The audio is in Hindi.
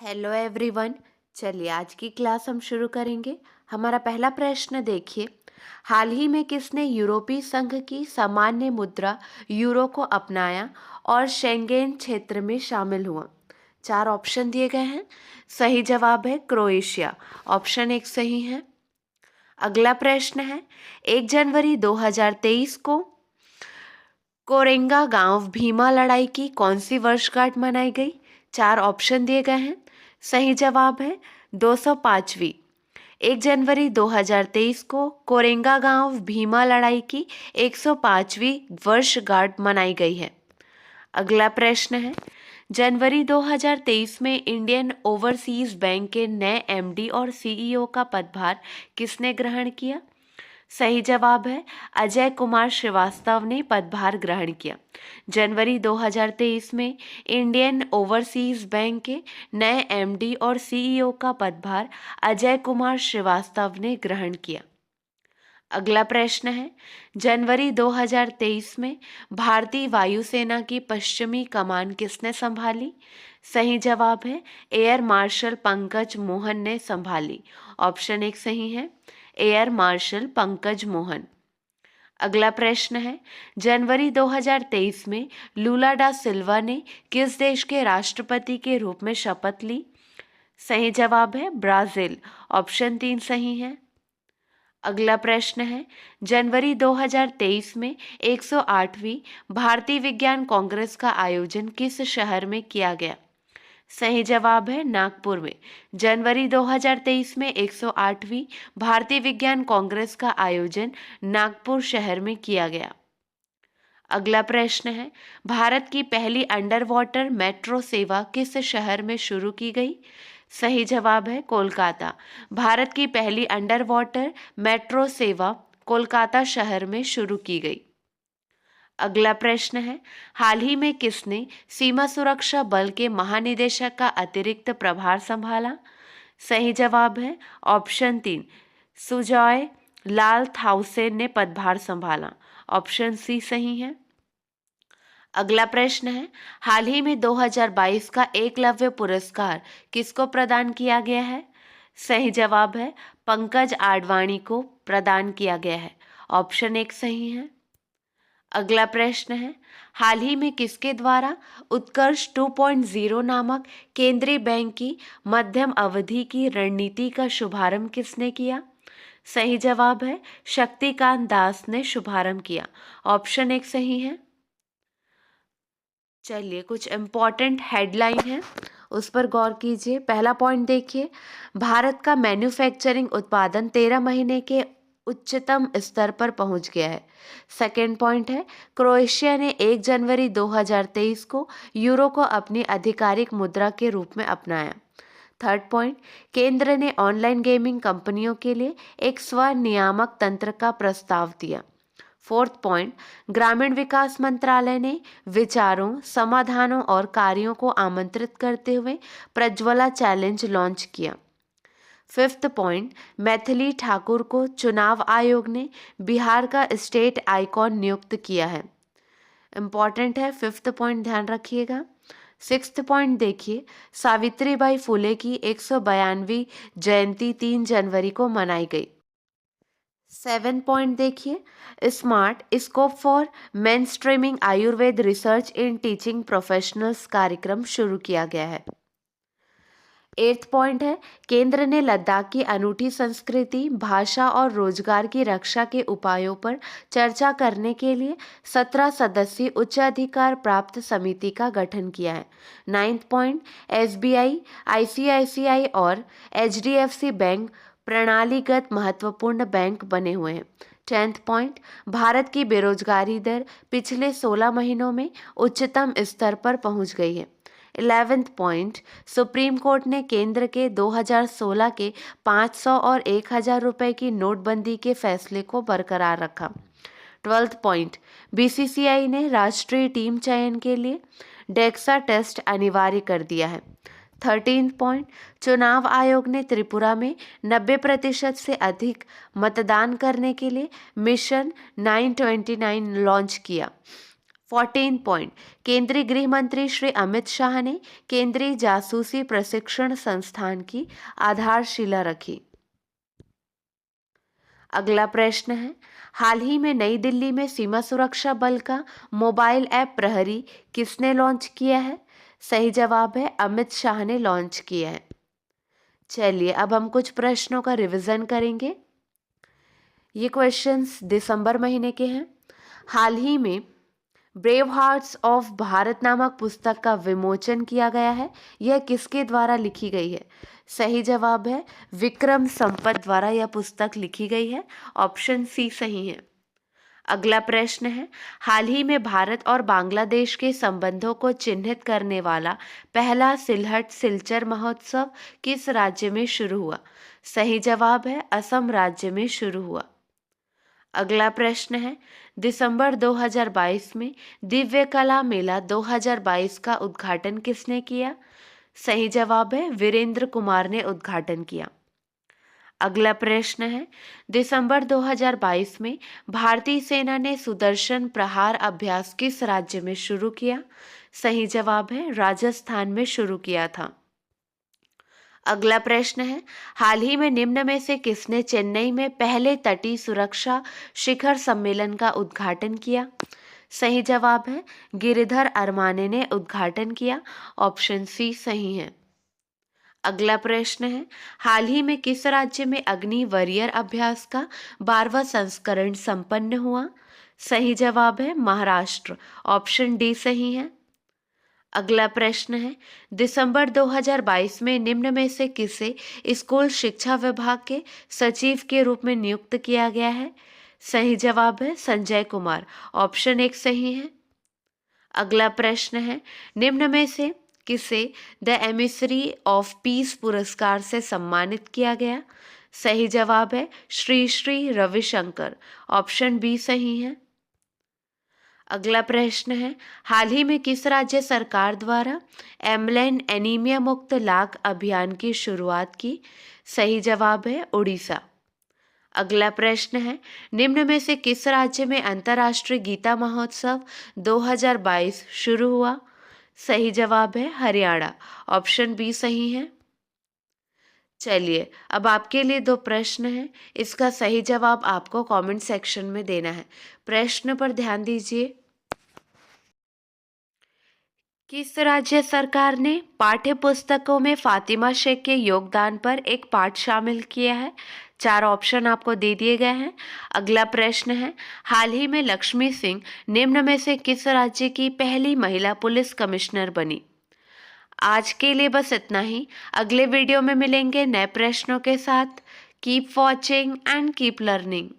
Hello everyone. चलिए आज की क्लास हम शुरू करेंगे। हमारा पहला प्रश्न देखिए, हाल ही में किसने यूरोपीय संघ की सामान्य मुद्रा यूरो को अपनाया और शेंगेन क्षेत्र में शामिल हुआ? चार ऑप्शन दिए गए हैं। सही जवाब है क्रोएशिया, ऑप्शन एक सही है। अगला प्रश्न है, 1 जनवरी 2023 को कोरेंगा गांव भीमा लड़ाई की कौन सी वर्षगांठ मनाई गई? चार ऑप्शन दिए गए हैं। सही जवाब है 205वीं। 1 जनवरी 2023 को कोरेंगा गांव भीमा लड़ाई की 105वीं वर्षगांठ मनाई गई है। अगला प्रश्न है, जनवरी 2023 में इंडियन ओवरसीज बैंक के नए एमडी और सीईओ का पदभार किसने ग्रहण किया? सही जवाब है अजय कुमार श्रीवास्तव ने पदभार ग्रहण किया। जनवरी 2023 में इंडियन ओवरसीज बैंक के नए एमडी और सीईओ का पदभार अजय कुमार श्रीवास्तव ने ग्रहण किया। अगला प्रश्न है, जनवरी 2023 में भारतीय वायुसेना की पश्चिमी कमान किसने संभाली? सही जवाब है एयर मार्शल पंकज मोहन ने संभाली, ऑप्शन एक सही है, एयर मार्शल पंकज मोहन। अगला प्रश्न है, जनवरी 2023 में लूला डा सिल्वा ने किस देश के राष्ट्रपति के रूप में शपथ ली? सही जवाब है ब्राजील, ऑप्शन तीन सही है। अगला प्रश्न है, जनवरी 2023 में 108वीं भारतीय विज्ञान कांग्रेस का आयोजन किस शहर में किया गया? सही जवाब है नागपुर में। जनवरी 2023 में 108वीं भारतीय विज्ञान कांग्रेस का आयोजन नागपुर शहर में किया गया। अगला प्रश्न है, भारत की पहली अंडर वाटर मेट्रो सेवा किस शहर में शुरू की गई? सही जवाब है कोलकाता। भारत की पहली अंडर वाटर मेट्रो सेवा कोलकाता शहर में शुरू की गई। अगला प्रश्न है, हाल ही में किसने सीमा सुरक्षा बल के महानिदेशक का अतिरिक्त प्रभार संभाला? सही जवाब है ऑप्शन तीन, सुजॉय लाल थाउसेन ने पदभार संभाला, ऑप्शन सी सही है। अगला प्रश्न है, हाल ही में 2022 का एकलव्य पुरस्कार किसको प्रदान किया गया है? सही जवाब है पंकज आडवाणी को प्रदान किया गया है, ऑप्शन एक सही है। अगला प्रश्न है, हाल ही में किसके द्वारा उत्कर्ष 2.0 नामक केंद्रीय बैंक की मध्यम अवधि की रणनीति का शुभारंभ किसने किया? सही जवाब है शक्तिकांत दास ने शुभारंभ किया, ऑप्शन एक सही है। चलिए कुछ इम्पॉर्टेंट हेडलाइन है उस पर गौर कीजिए। पहला पॉइंट देखिए, भारत का मैन्युफैक्चरिंग उत्पादन 13 महीने के उच्चतम स्तर पर पहुंच गया है। सेकेंड पॉइंट है, क्रोएशिया ने 1 जनवरी 2023 को यूरो को अपनी आधिकारिक मुद्रा के रूप में अपनाया। थर्ड पॉइंट, केंद्र ने ऑनलाइन गेमिंग कंपनियों के लिए एक स्वनियामक तंत्र का प्रस्ताव दिया। फोर्थ पॉइंट, ग्रामीण विकास मंत्रालय ने विचारों, समाधानों और कार्यों को आमंत्रित करते हुए प्रज्वला चैलेंज लॉन्च किया। फिफ्थ पॉइंट, मैथिली ठाकुर को चुनाव आयोग ने बिहार का स्टेट आइकॉन नियुक्त किया है। इम्पॉर्टेंट है, फिफ्थ पॉइंट ध्यान रखिएगा। सिक्स्थ पॉइंट देखिए, सावित्रीबाई फुले की 192वीं जयंती 3 जनवरी को मनाई गई। सेवन पॉइंट देखिए, smart scope for main streaming Ayurveda research in teaching professionals कार्यक्रम शुरू किया गया है। एट्थ पॉइंट है, केंद्र ने लद्दाख की अनूठी संस्कृति, भाषा और रोजगार की रक्षा के उपायों पर चर्चा करने के लिए 17 सदस्यीय उच्चाधिकार प्राप्त समिति का गठन किया है। नाइन्थ पॉइंट, एसबीआई, आईसीआईसीआई और एचडीएफसी बैंक प्रणालीगत महत्वपूर्ण बैंक बने हुए हैं। 10th पॉइंट, भारत की बेरोजगारी दर पिछले 16 महीनों में उच्चतम स्तर पर पहुंच गई है। 11th पॉइंट, सुप्रीम कोर्ट ने केंद्र के 2016 के 500 और 1000 रुपए की नोटबंदी के फैसले को बरकरार रखा। 12th पॉइंट, बीसीसीआई ने राष्ट्रीय टीम चयन के लिए डेक्सा टेस्ट अनिवार्य कर दिया है। 13th पॉइंट, चुनाव आयोग ने त्रिपुरा में 90% से अधिक मतदान करने के लिए मिशन 929 लॉन्च किया। 14 पॉइंट, केंद्रीय गृह मंत्री श्री अमित शाह ने केंद्रीय जासूसी प्रशिक्षण संस्थान की आधारशिला रखी। अगला प्रश्न है, हाल ही में नई दिल्ली में सीमा सुरक्षा बल का मोबाइल ऐप प्रहरी किसने लॉन्च किया है? सही जवाब है अमित शाह ने लॉन्च किया है। चलिए अब हम कुछ प्रश्नों का रिवीजन करेंगे। ये क्वेश्चंस दिसंबर महीने के हैं। हाल ही में ब्रेव हार्ट्स ऑफ भारत नामक पुस्तक का विमोचन किया गया है। यह किसके द्वारा लिखी गई है? सही जवाब है विक्रम संपत द्वारा यह पुस्तक लिखी गई है। ऑप्शन सी सही है। अगला प्रश्न है, हाल ही में भारत और बांग्लादेश के संबंधों को चिन्हित करने वाला पहला सिलहट सिलचर महोत्सव किस राज्य में शुरू हुआ? सही जवाब है असम राज्य में शुरू हुआ। अगला प्रश्न है, दिसंबर 2022 में दिव्य कला मेला 2022 का उद्घाटन किसने किया? सही जवाब है वीरेंद्र कुमार ने उद्घाटन किया। अगला प्रश्न है, दिसंबर 2022 में भारतीय सेना ने सुदर्शन प्रहार अभ्यास किस राज्य में शुरू किया? सही जवाब है राजस्थान में शुरू किया था। अगला प्रश्न है, हाल ही में निम्न में से किसने चेन्नई में पहले तटीय सुरक्षा शिखर सम्मेलन का उद्घाटन किया? सही जवाब है गिरिधर अरमाने ने उद्घाटन किया। ऑप्शन सी सही है। अगला प्रश्न है, हाल ही में किस राज्य में अग्नि वॉरियर अभ्यास का 12वां संस्करण संपन्न हुआ? सही जवाब है महाराष्ट्र। ऑप्शन डी सही है। अगला प्रश्न है, दिसंबर 2022 में निम्न में से किसे स्कूल शिक्षा विभाग के सचिव के रूप में नियुक्त किया गया है? सही जवाब है संजय कुमार। ऑप्शन एक सही है। अगला प्रश्न है, निम्न में से किसे द एमिसरी ऑफ पीस पुरस्कार से सम्मानित किया गया? सही जवाब है श्री श्री रविशंकर। ऑप्शन बी सही है। अगला प्रश्न है, हाल ही में किस राज्य सरकार द्वारा एमलेन एनीमिया मुक्त लाख अभियान की शुरुआत की? सही जवाब है उड़ीसा। अगला प्रश्न है, निम्न में से किस राज्य में अंतर्राष्ट्रीय गीता महोत्सव 2022 शुरू हुआ? सही जवाब है हरियाणा। ऑप्शन बी सही है। चलिए अब आपके लिए दो प्रश्न हैं, इसका सही जवाब आपको कमेंट सेक्शन में देना है। प्रश्न पर ध्यान दीजिए। किस राज्य सरकार ने पाठ्य पुस्तकों में फातिमा शेख के योगदान पर एक पाठ शामिल किया है? 4 ऑप्शन आपको दे दिए गए हैं। अगला प्रश्न है, हाल ही में लक्ष्मी सिंह निम्न में से किस राज्य की पहली महिला पुलिस कमिश्नर बनी? आज के लिए बस इतना ही। अगले वीडियो में मिलेंगे नए प्रश्नों के साथ। Keep watching and keep learning.